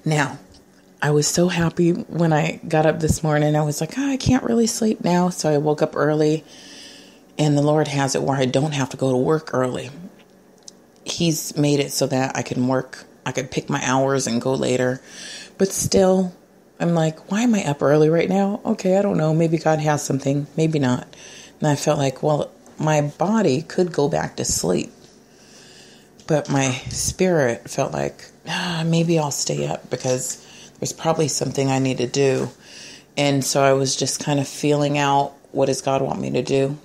Now, I was so happy when I got up this morning. I was like, I can't really sleep now. So I woke up early, and the Lord has it where I don't have to go to work early. He's made it so that I can work. I could pick my hours and go later. But still, I'm like, why am I up early right now? Okay, I don't know. Maybe God has something. Maybe not. And I felt like, well, my body could go back to sleep. But my spirit felt like, maybe I'll stay up because there's probably something I need to do. And so I was just kind of feeling out, what does God want me to do?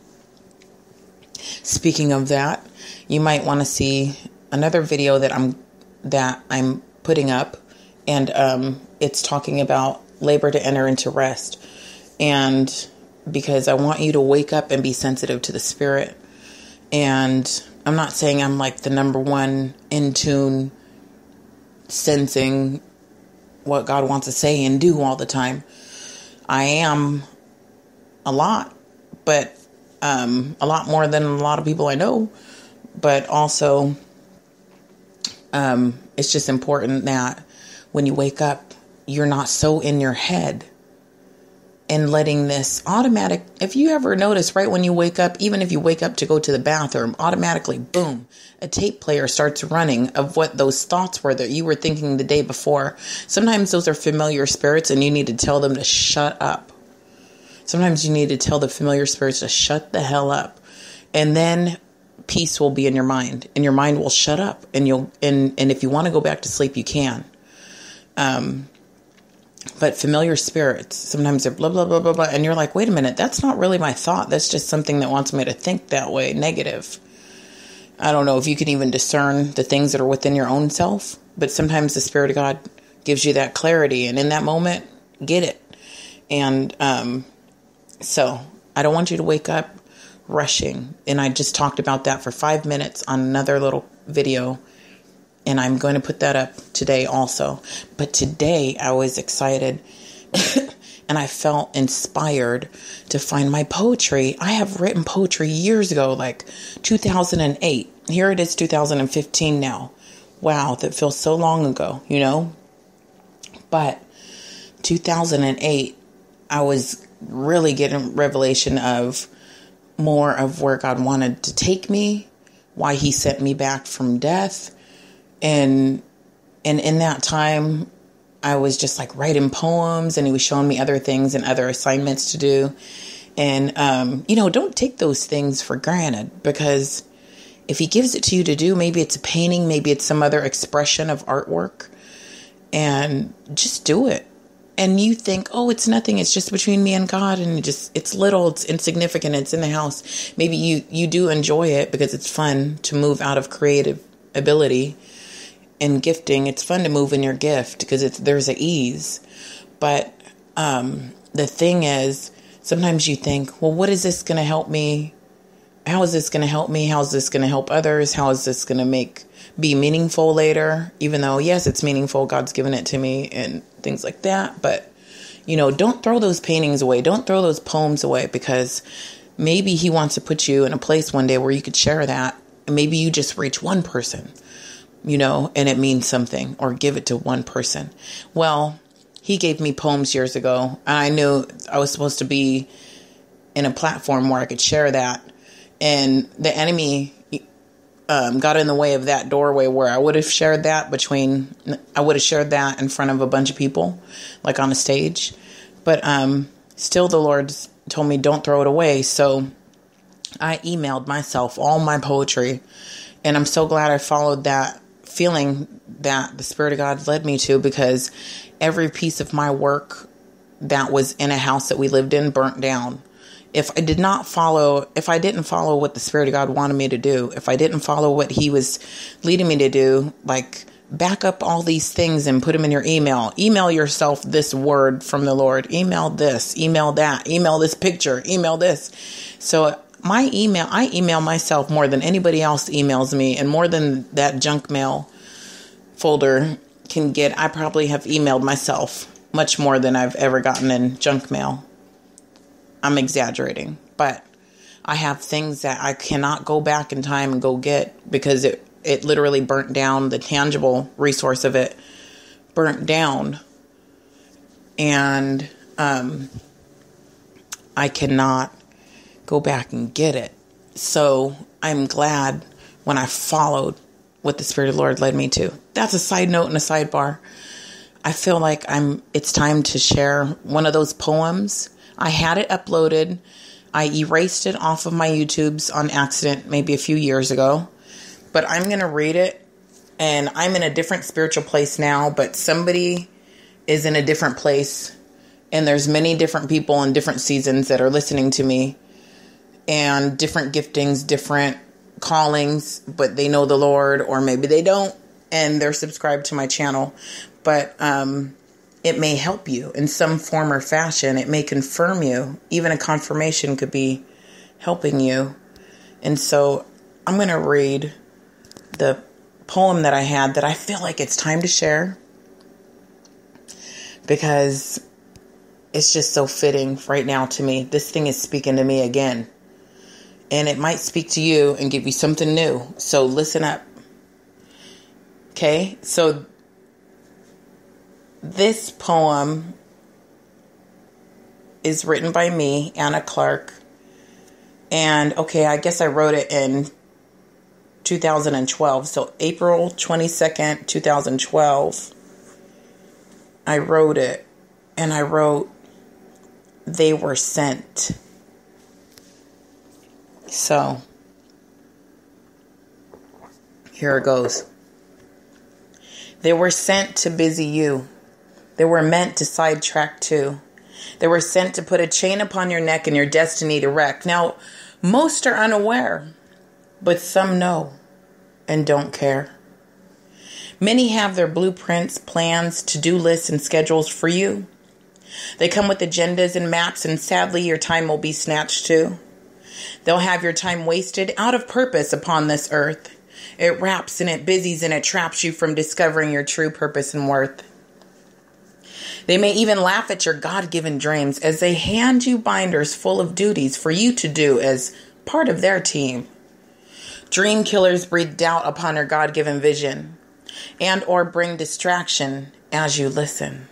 Speaking of that, you might want to see another video that I'm putting up, and it's talking about labor to enter into rest. And because I want you to wake up and be sensitive to the Spirit. And I'm not saying I'm like the number one in tune, sensing what God wants to say and do all the time. I am a lot, but a lot more than a lot of people I know. But also, it's just important that when you wake up, you're not so in your head and letting this automatic, if you ever notice right when you wake up, even if you wake up to go to the bathroom, automatically, boom, a tape player starts running of what those thoughts were that you were thinking the day before. Sometimes those are familiar spirits and you need to tell them to shut up. Sometimes you need to tell the familiar spirits to shut the hell up. And then peace will be in your mind, and your mind will shut up, and and if you want to go back to sleep, you can. But familiar spirits, sometimes they're blah, blah, blah, blah, blah. And you're like, wait a minute, that's not really my thought. That's just something that wants me to think that way, negative. I don't know if you can even discern the things that are within your own self, but sometimes the Spirit of God gives you that clarity. And in that moment, get it. And so I don't want you to wake up rushing. And I just talked about that for 5 minutes on another little video. And I'm going to put that up today also. But today I was excited and I felt inspired to find my poetry. I have written poetry years ago, like 2008. Here it is, 2015 now. Wow, that feels so long ago, you know? But 2008, I was really getting revelation of more of where God wanted to take me, why he sent me back from death. And in that time, I was just like writing poems, and he was showing me other things and other assignments to do. And, don't take those things for granted, because if he gives it to you to do, maybe it's a painting, maybe it's some other expression of artwork, and just do it. And you think, oh, it's nothing. It's just between me and God. And it's little, it's insignificant. It's in the house. Maybe you do enjoy it because it's fun to move out of creative ability and gifting. It's fun to move in your gift because there's an ease. But the thing is, sometimes you think, well, what is this going to help me? How is this going to help me? How is this going to help others? How is this going to be meaningful later? Even though, yes, it's meaningful. God's given it to me and things like that. But, don't throw those paintings away. Don't throw those poems away, because maybe he wants to put you in a place one day where you could share that. And maybe you just reach one person, and it means something, or give it to one person. Well, he gave me poems years ago. And I knew I was supposed to be in a platform where I could share that. And the enemy got in the way of that doorway where I would have shared that in front of a bunch of people, like on a stage. But still the Lord told me, don't throw it away. So I emailed myself all my poetry. And I'm so glad I followed that feeling that the Spirit of God led me to, because every piece of my work that was in a house that we lived in burnt down. If I didn't follow what the Spirit of God wanted me to do, if I didn't follow what he was leading me to do, like back up all these things and put them in your email. Email yourself this word from the Lord. Email this, email that, email this picture, email this. So I email myself more than anybody else emails me, and more than that junk mail folder can get. I probably have emailed myself much more than I've ever gotten in junk mail. I'm exaggerating, but I have things that I cannot go back in time and go get, because it literally burnt down the tangible resource of it. burnt down, and I cannot go back and get it. So I'm glad when I followed what the Spirit of the Lord led me to. That's a side note and a sidebar. I feel like it's time to share one of those poems. I had it uploaded. I erased it off of my YouTubes on accident maybe a few years ago. But I'm going to read it. And I'm in a different spiritual place now. But somebody is in a different place. And there's many different people in different seasons that are listening to me. And different giftings, different callings. But they know the Lord, or maybe they don't. And they're subscribed to my channel. But it may help you in some form or fashion. It may confirm you. Even a confirmation could be helping you. And so I'm going to read the poem that I had that I feel like it's time to share, because it's just so fitting right now to me. This thing is speaking to me again. And it might speak to you and give you something new. So listen up. Okay? So this poem is written by me, Anna Clark. And okay, I guess I wrote it in 2012. So April 22nd, 2012, I wrote it. And I wrote, "They were sent." So here it goes. They were sent to busy you. They were meant to sidetrack too. They were sent to put a chain upon your neck and your destiny to wreck. Now, most are unaware, but some know and don't care. Many have their blueprints, plans, to-do lists, and schedules for you. They come with agendas and maps, and sadly, your time will be snatched too. They'll have your time wasted out of purpose upon this earth. It wraps and it busies and it traps you from discovering your true purpose and worth. They may even laugh at your God-given dreams as they hand you binders full of duties for you to do as part of their team. Dream killers breathe doubt upon your God-given vision and or bring distraction as you listen.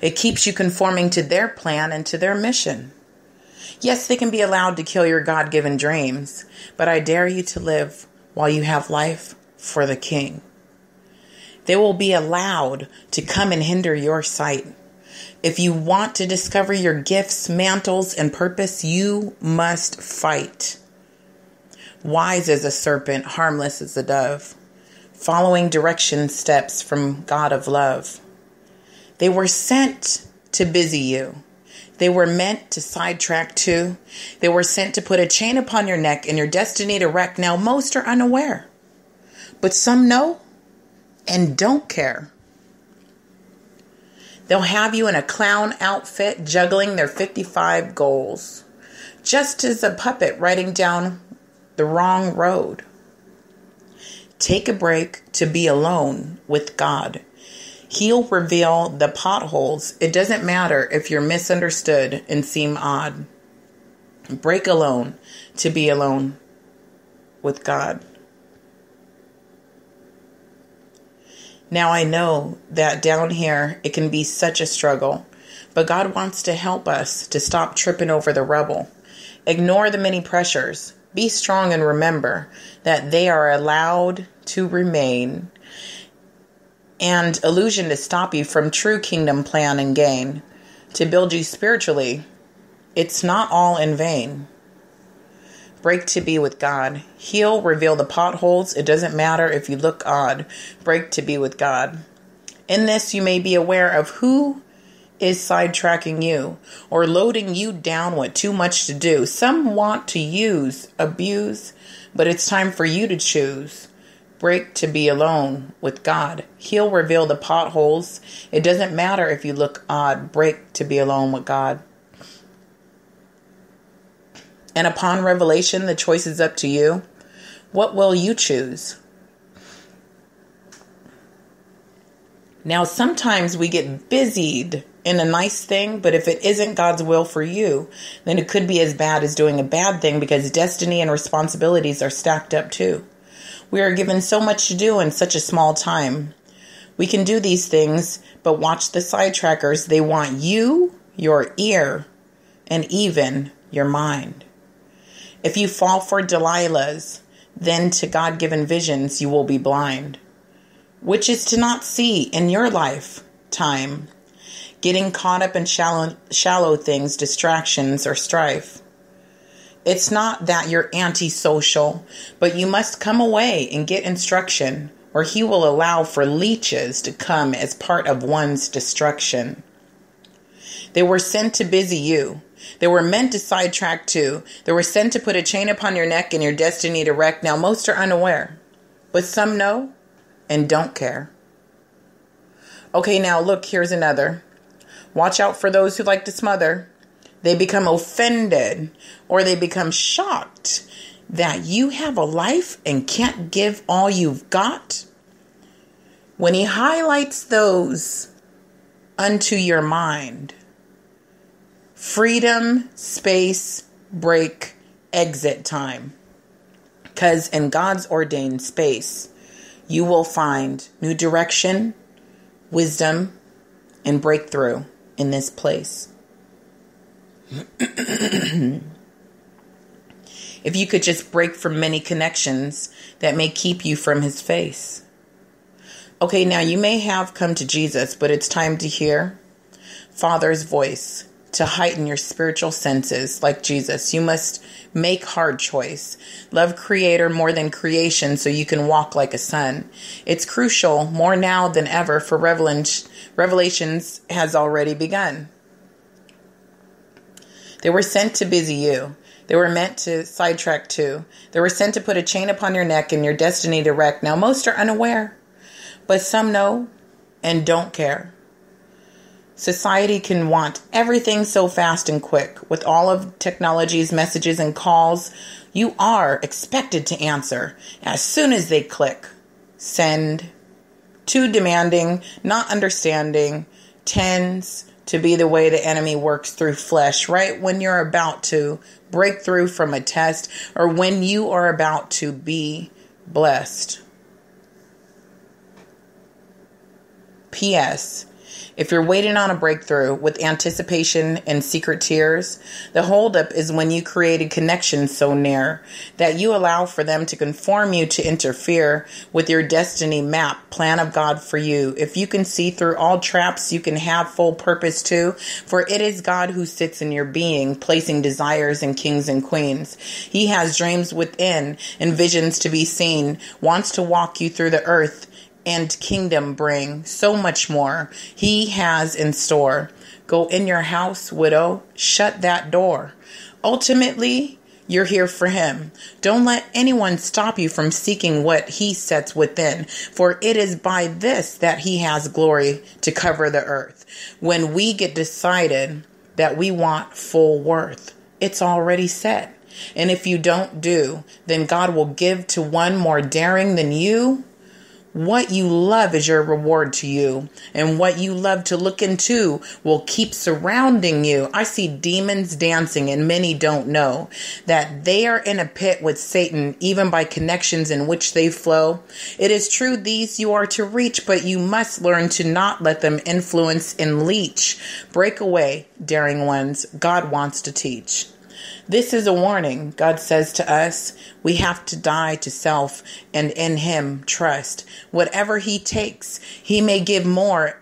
It keeps you conforming to their plan and to their mission. Yes, they can be allowed to kill your God-given dreams, but I dare you to live while you have life for the King. They will be allowed to come and hinder your sight. If you want to discover your gifts, mantles, and purpose, you must fight. Wise as a serpent, harmless as a dove, following direction steps from God of love. They were sent to busy you. They were meant to sidetrack too. They were sent to put a chain upon your neck and your destiny to wreck. Now, most are unaware, but some know and don't care. They'll have you in a clown outfit juggling their 55 goals, just as a puppet riding down the wrong road. Take a break to be alone with God. He'll reveal the potholes. It doesn't matter if you're misunderstood and seem odd. Break alone to be alone with God. Now I know that down here it can be such a struggle, but God wants to help us to stop tripping over the rubble. Ignore the many pressures. Be strong and remember that they are allowed to remain. And illusion to stop you from true kingdom plan and gain. To build you spiritually, it's not all in vain. Break to be with God. He'll reveal the potholes. It doesn't matter if you look odd. Break to be with God. In this, you may be aware of who is sidetracking you or loading you down with too much to do. Some want to use, abuse, but it's time for you to choose. Break to be alone with God. He'll reveal the potholes. It doesn't matter if you look odd. Break to be alone with God. And upon revelation, the choice is up to you. What will you choose? Now, sometimes we get busied in a nice thing, but if it isn't God's will for you, then it could be as bad as doing a bad thing, because destiny and responsibilities are stacked up too. We are given so much to do in such a small time. We can do these things, but watch the sidetrackers. They want you, your ear, and even your mind. If you fall for Delilahs, then to God-given visions you will be blind, which is to not see in your lifetime, getting caught up in shallow things, distractions, or strife. It's not that you're antisocial, but you must come away and get instruction, or he will allow for leeches to come as part of one's destruction. They were sent to busy you. They were meant to sidetrack too. They were sent to put a chain upon your neck and your destiny to wreck. Now most are unaware, but some know and don't care. Okay, now look, here's another. Watch out for those who like to smother. They become offended or they become shocked that you have a life and can't give all you've got. When he highlights those unto your mind, freedom, space, break, exit time. Because in God's ordained space, you will find new direction, wisdom, and breakthrough in this place. If you could just break from many connections that may keep you from his face. Okay, now you may have come to Jesus, but it's time to hear Father's voice to heighten your spiritual senses like Jesus. You must make hard choice. Love Creator more than creation so you can walk like a son. It's crucial more now than ever for Revelations has already begun. They were sent to busy you. They were meant to sidetrack too. They were sent to put a chain upon your neck and your destiny to wreck. Now most are unaware, but some know and don't care. Society can want everything so fast and quick. With all of technology's messages and calls, you are expected to answer as soon as they click. Send. Too demanding, not understanding, tends to be the way the enemy works through flesh, right when you're about to break through from a test or when you are about to be blessed. P.S. If you're waiting on a breakthrough with anticipation and secret tears, the holdup is when you created connections so near that you allow for them to conform you to interfere with your destiny map, plan of God for you. If you can see through all traps, you can have full purpose too, for it is God who sits in your being, placing desires in kings and queens. He has dreams within and visions to be seen, wants to walk you through the earth and kingdom bring so much more he has in store. Go in your house, widow, shut that door. Ultimately, you're here for him. Don't let anyone stop you from seeking what he sets within, for it is by this that he has glory to cover the earth. When we get decided that we want full worth, it's already set. And if you don't do, then God will give to one more daring than you. What you love is your reward to you, and what you love to look into will keep surrounding you. I see demons dancing, and many don't know that they are in a pit with Satan, even by connections in which they flow. It is true these you are to reach, but you must learn to not let them influence and leech. Break away, daring ones. God wants to teach. This is a warning. God says to us, we have to die to self and in him trust. Whatever he takes, he may give more